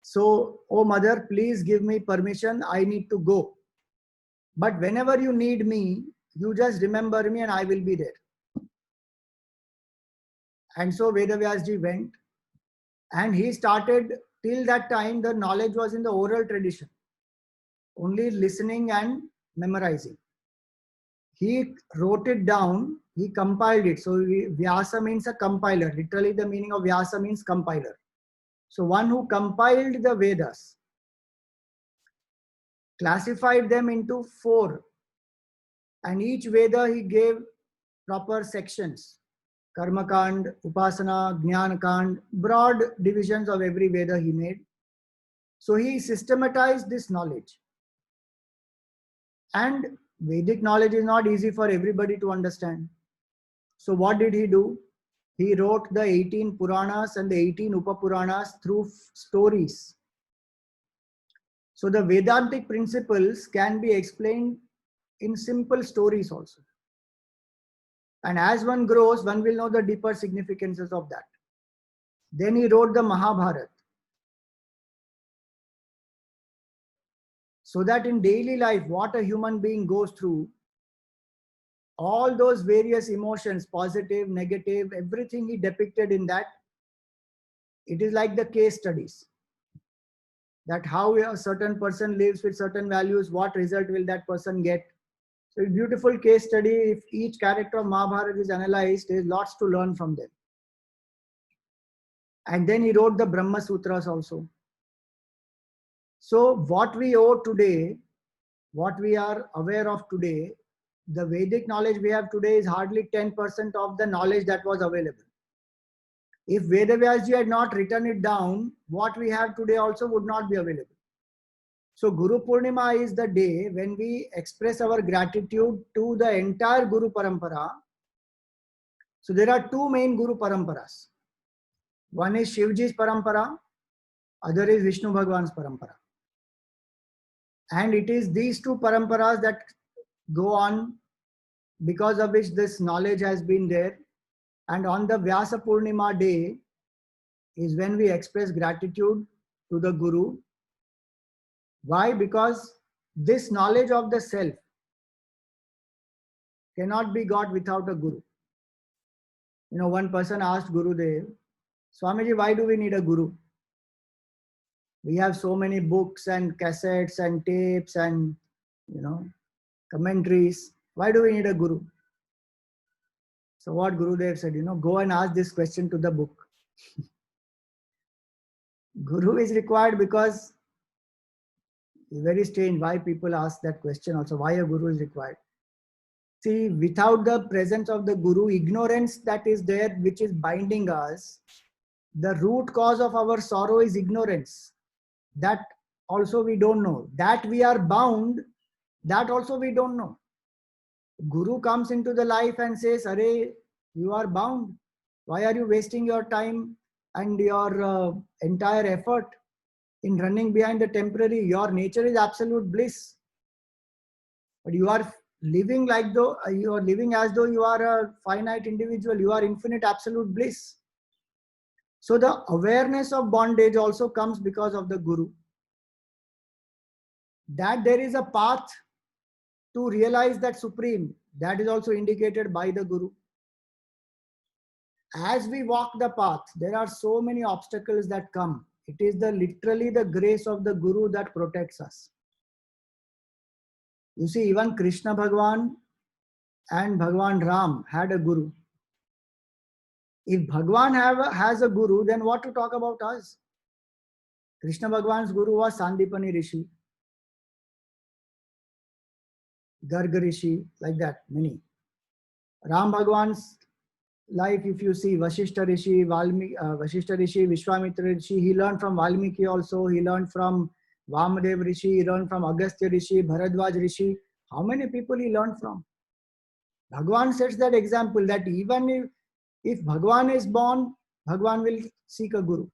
So, oh mother, please give me permission. I need to go. But whenever you need me, you just remember me and I will be there. And so Vedavyasji went, and he started. Till that time, the knowledge was in the oral tradition, only listening and memorizing. He wrote it down, he compiled it. So Vyasa means a compiler. Literally the meaning of Vyasa means compiler. So one who compiled the Vedas, classified them into 4, and each Veda he gave proper sections. Karmakand, Upasana, Jnanakand, broad divisions of every Veda he made. So he systematized this knowledge. And Vedic knowledge is not easy for everybody to understand. So what did he do? He wrote the 18 Puranas and the 18 Upapuranas through stories. So the Vedantic principles can be explained in simple stories also. And as one grows, one will know the deeper significances of that. Then he wrote the Mahabharata. So that in daily life, what a human being goes through, all those various emotions, positive, negative, everything he depicted in that, it is like the case studies. That how a certain person lives with certain values, what result will that person get. So a beautiful case study. If each character of Mahabharata is analyzed, there is lots to learn from them. And then he wrote the Brahma Sutras also. So what we owe today, what we are aware of today, the Vedic knowledge we have today is hardly 10% of the knowledge that was available. If Vedavyasji had not written it down, what we have today also would not be available. So Guru Purnima is the day when we express our gratitude to the entire Guru Parampara. So there are 2 main Guru Paramparas. One is Shivji's Parampara, other is Vishnu Bhagwan's Parampara. And it is these 2 Paramparas that go on because of which this knowledge has been there. And on the Vyasa Purnima day is when we express gratitude to the Guru. Why? Because this knowledge of the self cannot be got without a Guru. You know, one person asked Gurudev, Swamiji, why do we need a Guru? We have so many books and cassettes and tapes and, you know, commentaries. Why do we need a Guru? So what Gurudev said, you know, go and ask this question to the book. Guru is required because it's very strange why people ask that question also, why a Guru is required. See, without the presence of the Guru, ignorance that is there, which is binding us, the root cause of our sorrow is ignorance. That also we don't know. That we are bound, that also we don't know. Guru comes into the life and says, Arey, you are bound. Why are you wasting your time and your entire effort in running behind the temporary? Your nature is absolute bliss. But you are living like though you are living as though you are a finite individual. You are infinite absolute bliss. So the awareness of bondage also comes because of the Guru. That there is a path to realize that supreme, that is also indicated by the Guru. As we walk the path, there are so many obstacles that come. It is literally the grace of the Guru that protects us. You see, even Krishna Bhagwan and Bhagwan Ram had a Guru. If Bhagwan has a Guru, then what to talk about us? Krishna Bhagwan's Guru was Sandipani Rishi, Garg Rishi, like that, many. Ram Bhagwan's life, if you see Vashishta Rishi, Vishwamitra Rishi, he learned from Valmiki also, he learned from Vamadev Rishi, he learned from Agastya Rishi, Bharadwaj Rishi. How many people he learned from? Bhagwan sets that example that even if Bhagwan is born, Bhagwan will seek a Guru.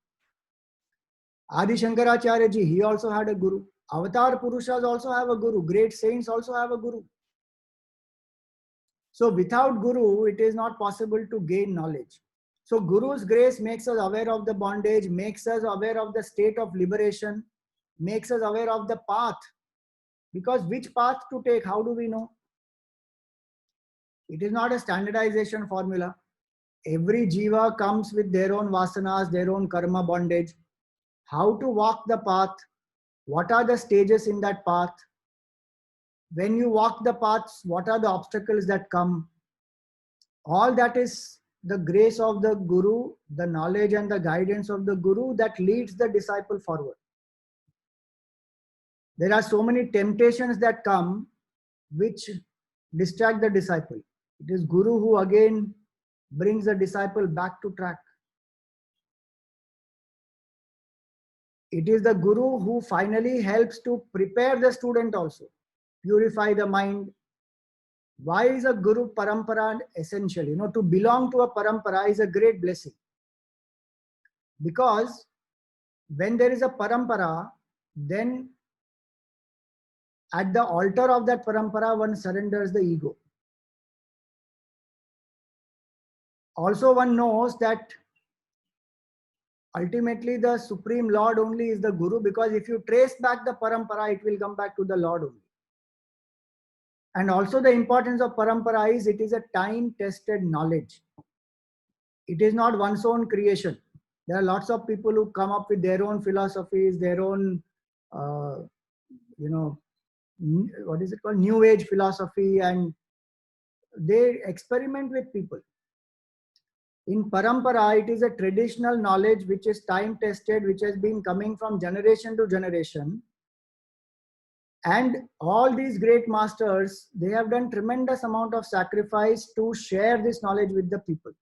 Adi Shankaracharya ji, he also had a Guru. Avatar Purushas also have a Guru. Great saints also have a Guru. So without Guru, it is not possible to gain knowledge. So Guru's grace makes us aware of the bondage, makes us aware of the state of liberation, makes us aware of the path. Because which path to take, how do we know? It is not a standardization formula. Every jiva comes with their own vasanas, their own karma bondage. How to walk the path? What are the stages in that path? When you walk the paths, what are the obstacles that come? All that is the grace of the Guru, the knowledge and the guidance of the Guru that leads the disciple forward. There are so many temptations that come which distract the disciple. It is Guru who again brings the disciple back to track. It is the Guru who finally helps to prepare the student also, purify the mind. Why is a Guru Parampara essential? You know, to belong to a Parampara is a great blessing. Because when there is a Parampara, then at the altar of that Parampara, one surrenders the ego. Also, one knows that ultimately the Supreme Lord only is the Guru, because if you trace back the Parampara, it will come back to the Lord only. And also the importance of Parampara is it is a time-tested knowledge. It is not one's own creation. There are lots of people who come up with their own philosophies, their own, what is it called? New Age philosophy, and they experiment with people. In Parampara, it is a traditional knowledge which is time-tested, which has been coming from generation to generation. And all these great masters, they have done tremendous amount of sacrifice to share this knowledge with the people.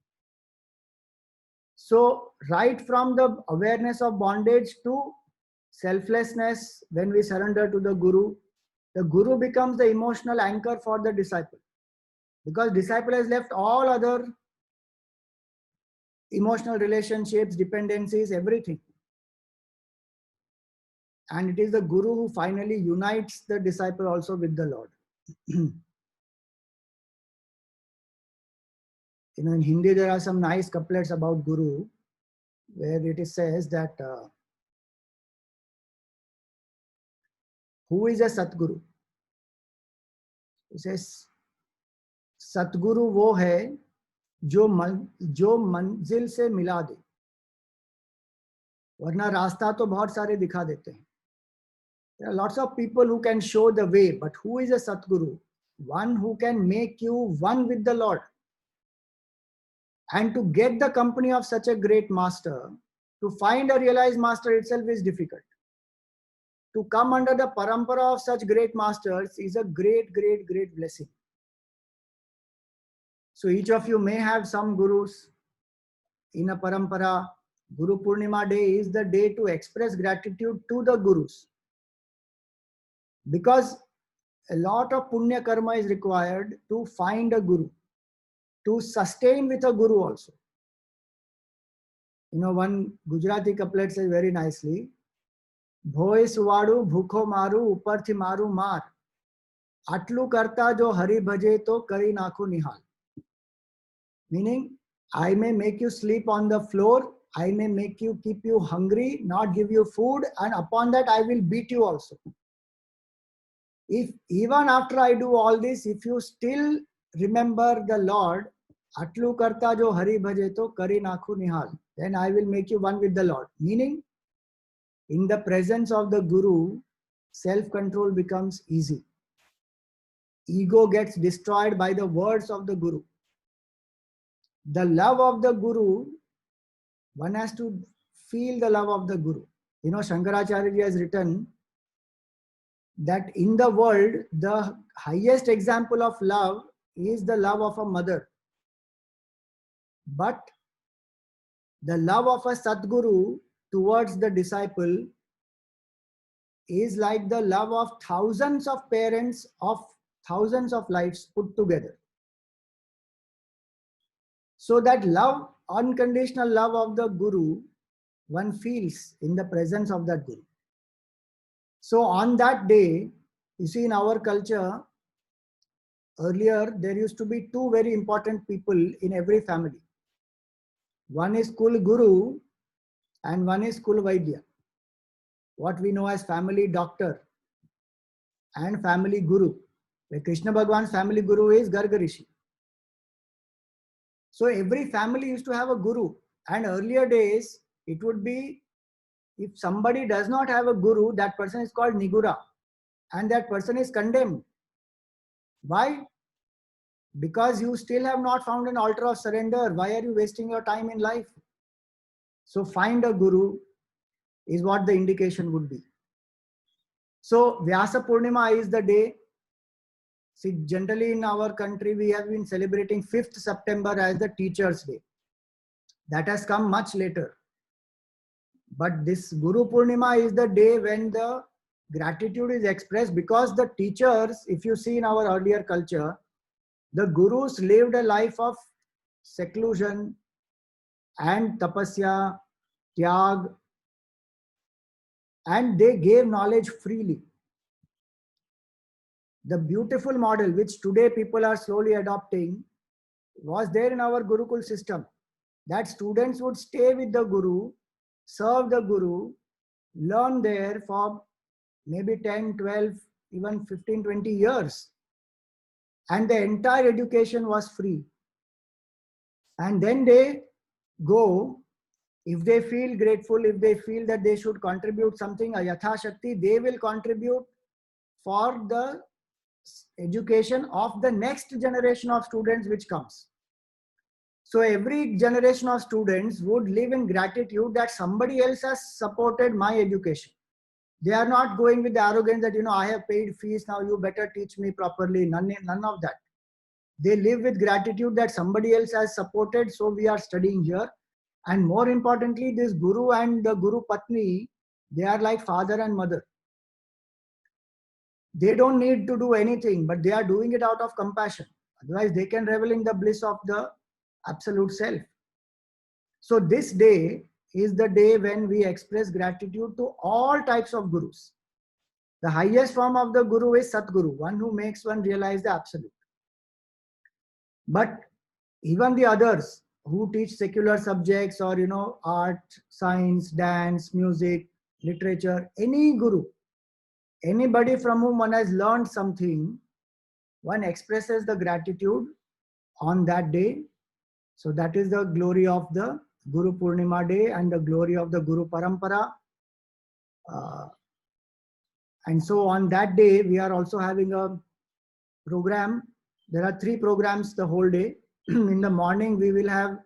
So right from the awareness of bondage to selflessness, when we surrender to the Guru becomes the emotional anchor for the disciple. Because disciple has left all other emotional relationships, dependencies, everything. And it is the Guru who finally unites the disciple also with the Lord. In Hindi, there are some nice couplets about Guru, where it says that who is a Satguru? It says, सतगुरु वो है जो मंजिल से मिला दे, वरना रास्ता तो बहुत सारे दिखा देते हैं. There are lots of people who can show the way, but who is a Satguru? One who can make you one with the Lord. And to get the company of such a great master, to find a realized master itself is difficult. To come under the parampara of such great masters is a great, great, great blessing. So each of you may have some gurus in a parampara. Guru Purnima day is the day to express gratitude to the gurus. Because a lot of punya karma is required to find a guru, to sustain with a guru also. One Gujarati couplet says very nicely, Bhoy suwadu bhukho maru uparthi maru mar, atlu karta jo hari bhaje to kari nakhu nihal. Meaning, I may make you sleep on the floor, I may keep you hungry, not give you food, and upon that I will beat you also. If even after I do all this, if you still remember the Lord, Atlu karta jo hari bhaje to kari nakhu nihal, then I will make you one with the Lord. Meaning, in the presence of the Guru, self-control becomes easy. Ego gets destroyed by the words of the Guru. The love of the Guru, one has to feel the love of the Guru. Shankaracharya ji has written that in the world, the highest example of love is the love of a mother. But the love of a Satguru towards the disciple is like the love of thousands of parents of thousands of lives put together. So that love, unconditional love of the Guru, one feels in the presence of that Guru. So on that day, you see in our culture, earlier there used to be two very important people in every family. One is Kul Guru and one is Kul Vaidya. What we know as family doctor and family Guru. Like Krishna Bhagwan's family Guru is Garga Rishi. So every family used to have a Guru. And earlier days, it would be, if somebody does not have a Guru, that person is called Nigura. And that person is condemned. Why? Because you still have not found an altar of surrender. Why are you wasting your time in life? So find a Guru is what the indication would be. So Vyasa Purnima is the day. See, generally in our country, we have been celebrating 5th September as the Teachers' Day. That has come much later. But this Guru Purnima is the day when the gratitude is expressed, because the teachers, if you see in our earlier culture, the Gurus lived a life of seclusion and tapasya, tyag, and they gave knowledge freely. The beautiful model which today people are slowly adopting was there in our Gurukul system, that students would stay with the Guru, serve the Guru, learn there for maybe 10, 12, even 15, 20 years. And the entire education was free. And then they go, if they feel grateful, if they feel that they should contribute something, Yatha Shakti, they will contribute for the education of the next generation of students which comes. So every generation of students would live in gratitude that somebody else has supported my education. They are not going with the arrogance that, I have paid fees, now you better teach me properly. None of that. They live with gratitude that somebody else has supported, so we are studying here. And more importantly, this Guru and the Guru Patni, they are like father and mother. They don't need to do anything, but they are doing it out of compassion. Otherwise, they can revel in the bliss of the absolute self. So this day is the day when we express gratitude to all types of Gurus. The highest form of the Guru is Satguru, one who makes one realize the absolute. But Even the others who teach secular subjects or art, science, dance, music, literature, any guru, anybody from whom one has learned something, one expresses the gratitude on that day. So that is the glory of the Guru Purnima day and the glory of the Guru Parampara. And so on that day, we are also having a program. There are 3 programs the whole day. In the morning, we will have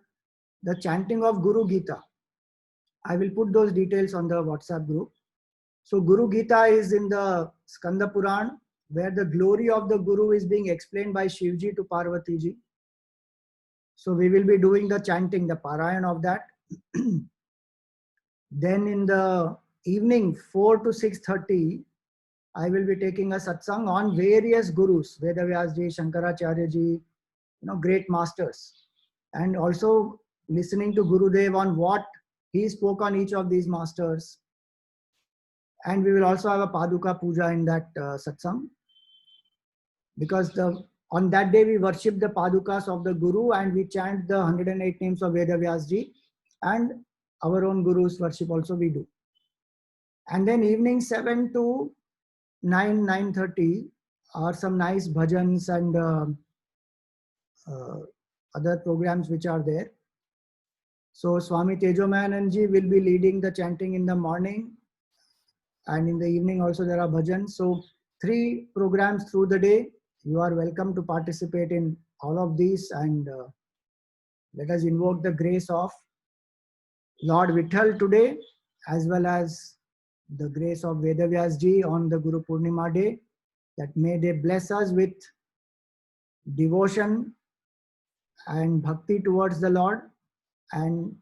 the chanting of Guru Gita. I will put those details on the WhatsApp group. So Guru Gita is in the Skanda Puran, where the glory of the Guru is being explained by Shivji to Parvati ji. So we will be doing the chanting, the Parayan of that. Then in the evening, 4 to 6:30, I will be taking a satsang on various gurus, Vedavyas ji, Shankaracharya ji, great masters. And also listening to Gurudev on what he spoke on each of these masters. And we will also have a Paduka Puja in that satsang. Because on that day we worship the Padukas of the Guru and we chant the 108 names of Vedavyas ji. And our own Guru's worship also we do. And then evening 7 to 9:30 are some nice bhajans and other programs which are there. So Swami Tejomayananji will be leading the chanting in the morning, and in the evening also there are bhajans. So 3 programs through the day. You are welcome to participate in all of these, and let us invoke the grace of Lord Vitthal today, as well as the grace of Vedavyas ji on the Guru Purnima day, that may they bless us with devotion and bhakti towards the Lord, and